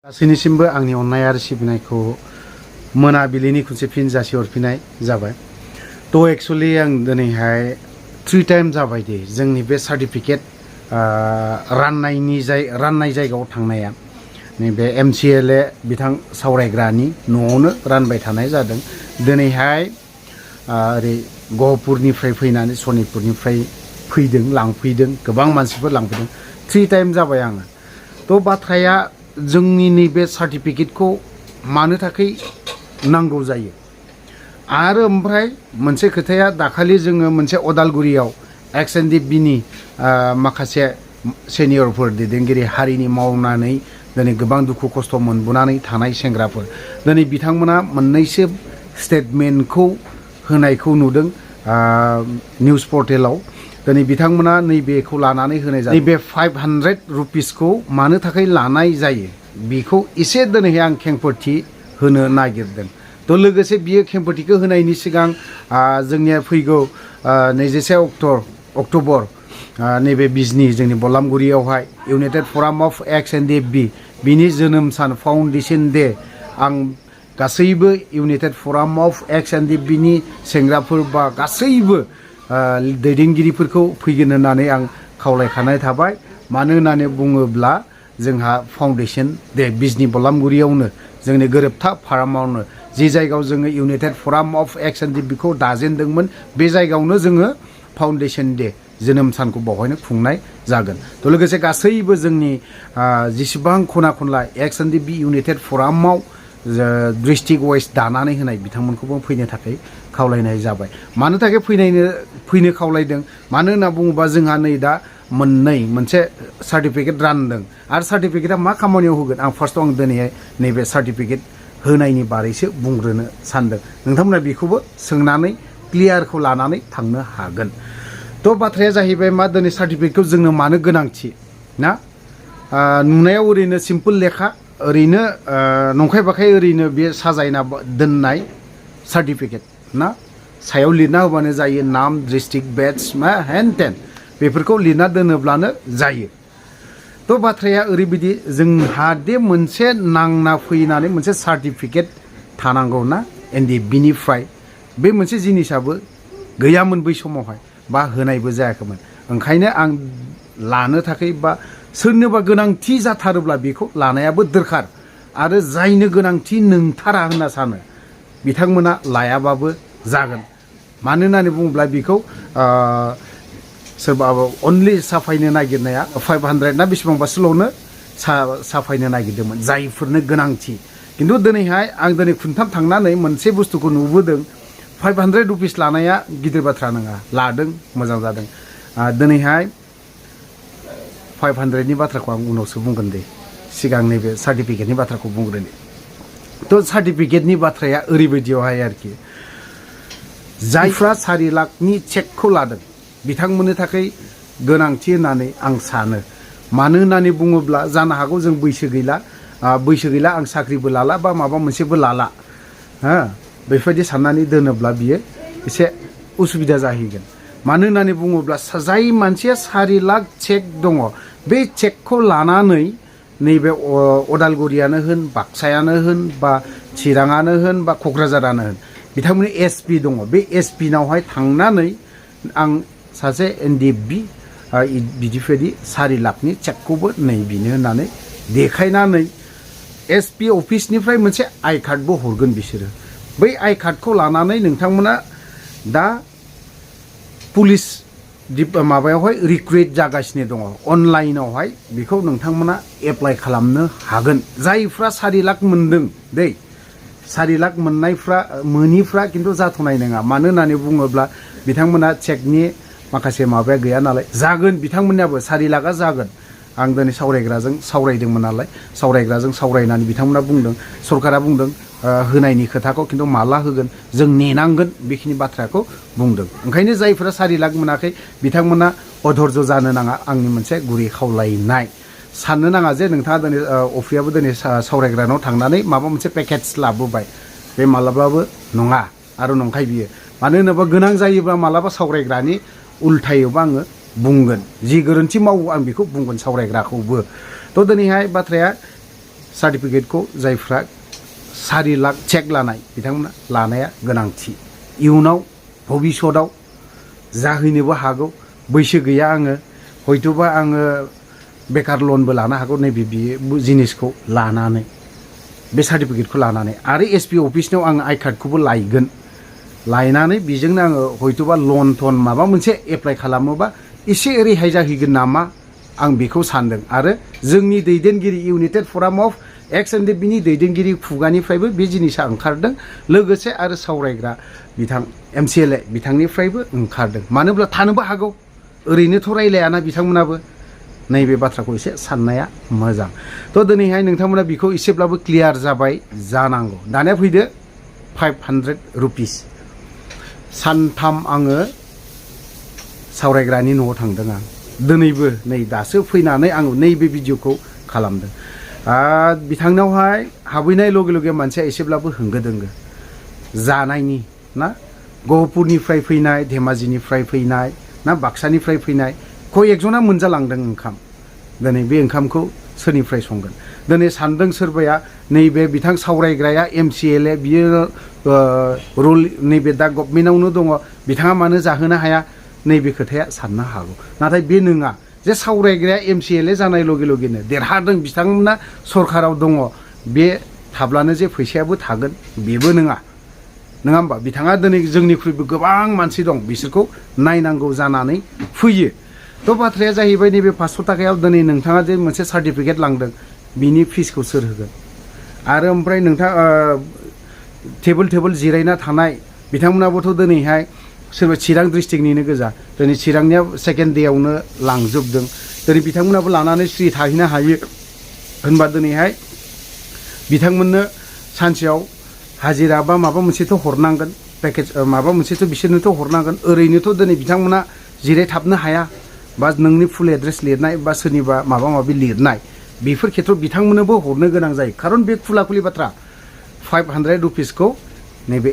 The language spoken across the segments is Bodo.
गासैनिसिमबो आंनि अननाय आरो सिबिनायखौ मोनाबिलिनि खनसे फिन जासिहरफिननाय जाबाय। थ' एक्चुअलि आं दिनैहाय 3 टाइम जाबाय दे जोंनि बे सार्टिफिकेट राननाय जायगायाव थांनाया नैबे MCLA बिथां सावरायग्रानि न'आवनो रानबाय थानाय जादों। दिनैहाय ओरै गहपुरनिफ्राय फैनानै सनितपुरनिफ्राय फैदों लांफैदों गोबां मानसिफोर लांफैदों 3 टाइम जाबाय आङो। थ' बाथ्राया जोंनि नैबे सार्टिफिकेटखौ मानो थाखाय नांगौ जायो आरो ओमफ्राय मोनसे खोथाया दाखालि जोङो मोनसे अदालगुरियाव Ex-NDFB नि माखासे सेनियरफोर दैदेनगिरि हारिनि मावनानै दिनै गोबां दुखु खस्थ' मोनबोनानै थानाय सेंग्राफोर दिनै बिथांमोना मोननैसो स्टेटमेन्टखौ होनायखौ नुदों निउस पर्टेलाव। दिनै बिथांमोना नैबेखौ लानानै होनाय जायो। नैबे 500 रुपिसखौ मानो थाखाय लानाय जायो बेखौ एसे दिनैहाय आं खेंफोरथि होनो नागिरदों। थ' लोगोसे बियो खेंफोरथिखौ होनायनि सिगां जोंनिया फैगौ 21 अक्ट'बर नैबे बिजनि जोंनि बलामगुरियावहाय इउनाइटेड फराम अफ Ex-NDFB बिनि जोनोम सान फाउन्डेसन डे आं गासैबो इउनाइटेड फराम अफ Ex-NDFB नि सेंग्राफोर बा गासैबो दैदेनगिरिफोरखौ फैगोन होननानै आं खावलायखानाय थाबाय। मानो होननानै बुङोब्ला जोंहा फाउन्डेसन दे बिजनि बलामगुरियावनो जोंनि गोरोबथा फारामावनो जि जायगायाव जोङो इउनाइटेड फराम अफ Ex-NDFB खौ दाजेनदोंमोन बे जायगायावनो जोङो फाउन्डेसन डे जोनोम सानखौ बावहायनो खुंनाय जागोन। थ' लोगोसे गासैबो जोंनि जेसेबां खना खनला Ex-NDFB इउनाइटेड फरामाव डिस्ट्रिक्ट वाइज दानानै होनाय बिथांमोनखौबो फैनो थाखाय खावलायनाय जाबाय। मानो थाखाय फैनो खावलायदों मानो होनना बुङोबा जोंहा नै दा मोनसे सार्टिफिकेट रानदों आरो सार्टिफिकेटआ मा खामानियाव होगोन आं फार्स्टआव आं दिनैहाय नैबे सार्टिफिकेट होनायनि बारैसो बुंग्रोनो सानदों। नोंथांमोना बेखौबो सोंनानै क्लियारखौ लानानै थांनो हागोन। थ' बाथ्राया जाहैबाय मा दिनै सार्टिफिकेटखौ जोंनो मानो गोनांथि ना नुनायाव ओरैनो सिम्पोल लेखा ओरैनो नंखाय बाखाय ओरैनो बे साजायना दोननाय सार्टिफिकेट ना सायाव लिरना होबानो जायो नाम डिस्ट्रिक्ट बेटस मा हेन टेन बेफोरखौ लिरना दोनोब्लानो जायो। थ' बाथ्राया ओरैबायदि जोंहा दे मोनसे नांना फैनानै मोनसे सार्टिफिकेट थानांगौ ना NDFB निफ्राय बे मोनसे जिनिसाबो गैयामोन बै समावहाय बा होनायबो जायाखैमोन। ओंखायनो आं लानो थाखाय बा सोरनोबा गोनांथि जाथारोब्ला बेखौ लानायाबो दरखार आरो जायनो गोनांथि नोंथारा होनना सानो बिथांमोना लायाबाबो जागोन। मानो होननानै बुङोब्ला बेखौ सोरबा अनलि साफायनो नागिरनाया 500 ना बेसेबांबासोल'नो साफायनो नागिरदोंमोन जायफोरनो गोनांथि। खिन्थु दिनैहाय आं दिनै खुनथाम थांनानै मोनसे बुस्थुखौ नुबोदों 500 रुपिस लानाया गिदिर बाथ्रा नङा लादों मोजां जादों। दिनैहाय 500 नि बाथ्राखौ आं उनावसो बुंगोन दे सिगां नैबे सार्टिफिकेटनि बाथ्राखौ बुंग्रोनि। थ' सार्टिफिकेटनि बाथ्राया ओरैबायदियावहाय आरोखि जायफ्रा 4 लाखनि चेकखौ लादों बिथांमोननि थाखाय गोनांथि होननानै आं सानो। मानो होननानै बुङोब्ला जानो हागौ जों बैसो गैला आं साख्रिबो लाला बा माबा मोनसेबो लाला बेफोरबायदि साननानै दोनोब्ला बियो एसे उसुबिदा जाहैगोन। मानो होननानै बुङोब्ला जाय मानसिया 4 लाख चेक दङ बे चेकखौ लानानै नैबे अदालगुरियानो होन बाक्सायानो होन बा चिराङानो होन बा क'क्राझारानो होन बिथांमोननि SP दङ बे SP नावहाय थांनानै आं सासे NDFB बिदिबायदि 4 लाखनि चेकखौबो नै बिनो होननानै देखायनानै SP अफिसनिफ्राय मोनसे आइ कार्डबो हरगोन बिसोरो। बै आइ कार्डखौ लानानै नोंथांमोना दा पुलिस माबायावहाय रिक्रुइट जागासिनो दङ अनलाइनावहाय बेखौ नोंथांमोना एप्लाइ खालामनो हागोन। जायफ्रा 4 लाख मोनदों दै 4 लाख मोनिफ्रा खिन्थु जाथ'नाय नङा। मानो होननानै बुङोब्ला बिथांमोना चेकनि माखासे माबाया गैया नालाय जागोन बिथांमोननियाबो 4 लाखआ जागोन। आं दिनै सावरायग्राजों सावरायदोंमोन नालाय सावरायग्राजों सावरायनानै बिथांमोना बुंदों सरकारा बुंदों होनायनि खोथाखौ खिन्थु माला होगोन जों नेनांगोन बेखिनि बाथ्राखौ बुंदों। ओंखायनो जायफोरा 4 लाख मोनाखै बिथांमोना अधर्ज जानो नाङा आंनि मोनसे गुरै खावलायनाय। साननो नाङा जे नोंथाङा दिनै अफ्रियाबो दिनै सावरायग्रानाव थांनानै माबा मोनसे पेकेज लाबोबाय बे मालाबाबो नङा आरो नंखाय बियो। मानो होनोबा गोनां जायोब्ला मालाबा सावरायग्रानि उल्थायोबा आङो बुंगोन जि गोरोन्थि मावो आं बेखौ बुंगोन सावरायग्राखौबो। थ' दिनैहाय बाथ्राया सार्टिफिकेटखौ जायफ्रा 4 लाख चेक लानाय बिथांमोना लानाया गोनांथि इयुनाव भबिष्यतआव जाहैनोबो हागौ बैसो गैया आङो हयतोबा आङो बेकार लनबो लानो हागौ नैबे जिनिसखौ लानानै बे सार्टिफिकेटखौ लानानै आरो एसपि अफिसनाव आङो आइ कार्डखौबो लायगोन लायनानै बेजोंनो आङो हयतोबा लन थन माबा मोनसे एप्लाइ खालामोबा एसे रेहाय जाहैगोन नामा आं बेखौ सानदों आरो जोंनि दैदेनगिरि इउनाइटेड फराम अफ एक्स-NDFB नि दैदेनगिरि खुगानिफ्रायबो बे जिनिसा ओंखारदों लोगोसे आरो सावरायग्रा बिथां MCLA बिथांनिफ्रायबो ओंखारदों मानोब्ला थानोबो हागौ ओरैनोथ' रायलायाना बिथांमोनाबो नैबे बाथ्राखौ एसे साननाया मोजां थ' दिनैहाय नोंथांमोना बेखौ एसेब्लाबो क्लियार जाबाय जानांगौ दानिया फैदो 500 रुपिस सानथाम आङो सावरायग्रानि न'आव थांदों आं दिनैबो नै दासो फैनानै आं नैबे भिडिअखौ खालामदों बिथांनावहाय हाबहैनाय लगे लगे मानसिया एसेब्लाबो होंगो दोंगो जानायनि ना गहपुरनिफ्राय फैनाय धेमाजिनिफ्राय फैनाय ना बाक्सानिफ्राय फैनाय खय एकजना मोनजालांदों ओंखाम दिनै बे ओंखामखौ सोरनिफ्राय संगोन दिनै सानदों सोरबाया नैबे बिथां सावरायग्राया MCLA बियो रुल नैबे दा गभर्नमेन्टआवनो दङ बिथाङा मानो जाहोनो हाया नैबे खोथाया साननो हागौ नाथाय बे नङा जे सावरायग्राया MCLA जानाय लगे लगेनो देरहादों बिथांमोना सरकाराव दङ बे थाब्लानो जे फैसायाबो थागोन बेबो नङा होमबा बिथाङा दिनै जोंनिख्रुइबो गोबां मानसि दं बिसोरखौ नायनांगौ जानानै फैयो थ' बाथ्राया जाहैबाय नैबे 500 थाखायाव दिनै नोंथाङा जे मोनसे सार्टिफिकेट लांदों बिनि फिसखौ सोर होगोन आरो ओमफ्राय नोंथाङा टेबोल जिरायना थानाय बिथांमोनाबोथ' दिनैहाय सोरबा चिरां डिस्ट्रिक्टनिनो गोजा दिनै चिरांनिया सेकेन्ड डेआवनो लांजोबदों दिनै बिथांमोनाबो लानानै स्रि थाहैनो हायो होनबा दिनैहाय बिथांमोननो सानसेयाव हाजिरा बा माबा मोनसेथ' हरनांगोन पेकेज माबा मोनसेथ' बिसोरनोथ' हरनांगोन ओरैनोथ' दिनै बिथांमोना जिरायथाबनो हाया बा नोंनि फुल एड्रेस लिरनाय बा सोरनिबा माबा माबि लिरनाय बेफोर खेथ्रआव बिथांमोननोबो हरनो गोनां जायो खारन बे खुला खुलि बाथ्रा 500 रुपिसखौ नैबे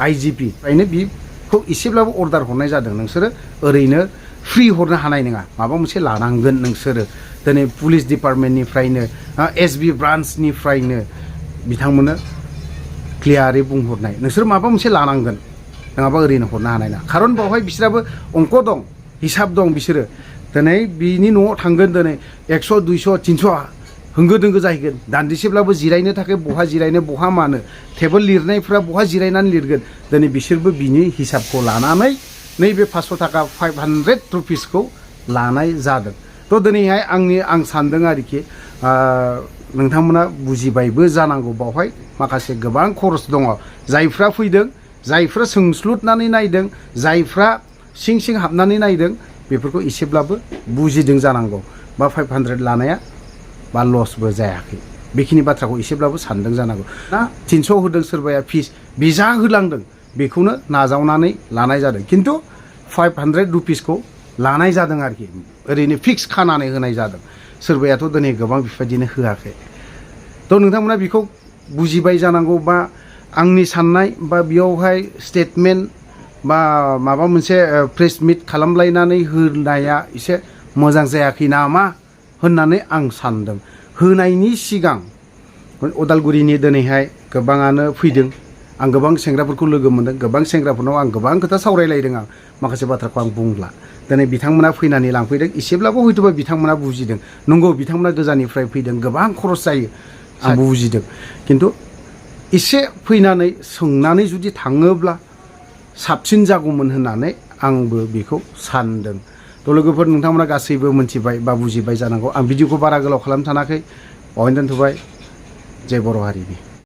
IGP फ्रायनो बेखौ एसेब्लाबो अर्डार हरनाय जादों नोंसोरो ओरैनो फ्रि हरनो हानाय नङा माबा मोनसे लानांगोन नोंसोरो दिनै पुलिस डिपार्टमेन्टनिफ्रायनो SB ब्रान्चनिफ्रायनो बिथांमोननो क्लियारै बुंहरनाय नोंसोर माबा मोनसे लानांगोन नङाबा ओरैनो हरनो हानाय नङा खारन बावहाय बिसोराबो अंक दं हिसाब दं बिसोरो दिनै बिनि न'आव थांगोन दिनै 100 200 300 होंगो दोंगो जाहैगोन दान्दिसेब्लाबो जिरायनो थाखाय बहा जिरायनो बहा मानो टेबोल लिरनायफ्रा बहा जिरायनानै लिरगोन दिनै बिसोरबो बिनि हिसाबखौ लानानै नैबे 500 थाखा 500 रुपिसखौ लानाय जादों थ' दिनैहाय आं सानदों आरोखि नोंथांमोना बुजिबायबो जानांगौ बावहाय माखासे गोबां खरस दङ जायफ्रा फैदों जायफ्रा सोंस्लुदनानै नायदों जायफ्रा सिं सिं हाबनानै नायदों बेफोरखौ एसेब्लाबो बुजिदों जानांगौ बा 500 लानाया बा लसबो जायाखै बेखिनि बाथ्राखौ एसेब्लाबो सानदों जानांगौ ना 300 होदों सोरबाया फिस बिजा होलांदों बेखौनो नाजावनानै लानाय जादों खिन्थु 500 रुपिसखौ लानाय जादों आरोखि ओरैनो फिक्स खानानै होनाय जादों सोरबायाथ' दिनै गोबां बेबायदिनो होआखै थ' नोंथांमोना बेखौ बुजिबाय जानांगौ बा आंनि साननाय बा बेयावहाय स्टेटमेन्ट बा माबा मोनसे प्रेस मिट खालामलायनानै होनाया एसे मोजां जायाखै नामा होननानै आं सानदों होनायनि सिगां उदालगुरिनि दिनैहाय गोबाङानो फैदों आं गोबां सेंग्राफोरखौ लोगो मोनदों गोबां सेंग्राफोरनाव आं गोबां खोथा सावरायलायदों आं माखासे बाथ्राखौ आं बुंला दिनै बिथांमोना फैनानै लांफैदों एसेब्लाबो हयतोबा बिथांमोना बुजिदों नंगौ बिथांमोना गोजाननिफ्राय फैदों गोबां खरस जायो आं बुजिदों खिन्थु एसे फैनानै सोंनानै जुदि थाङोब्ला साबसिन जागौमोन होननानै आंबो बेखौ सानदों थ' लोगोफोर नोंथांमोना गासैबो मोनथिबाय बा बुजिबाय जानांगौ आं भिडिअखौ बारा गोलाव खालामनो सानाखै बावैनो दोनथ'बाय जय बर' हारिनि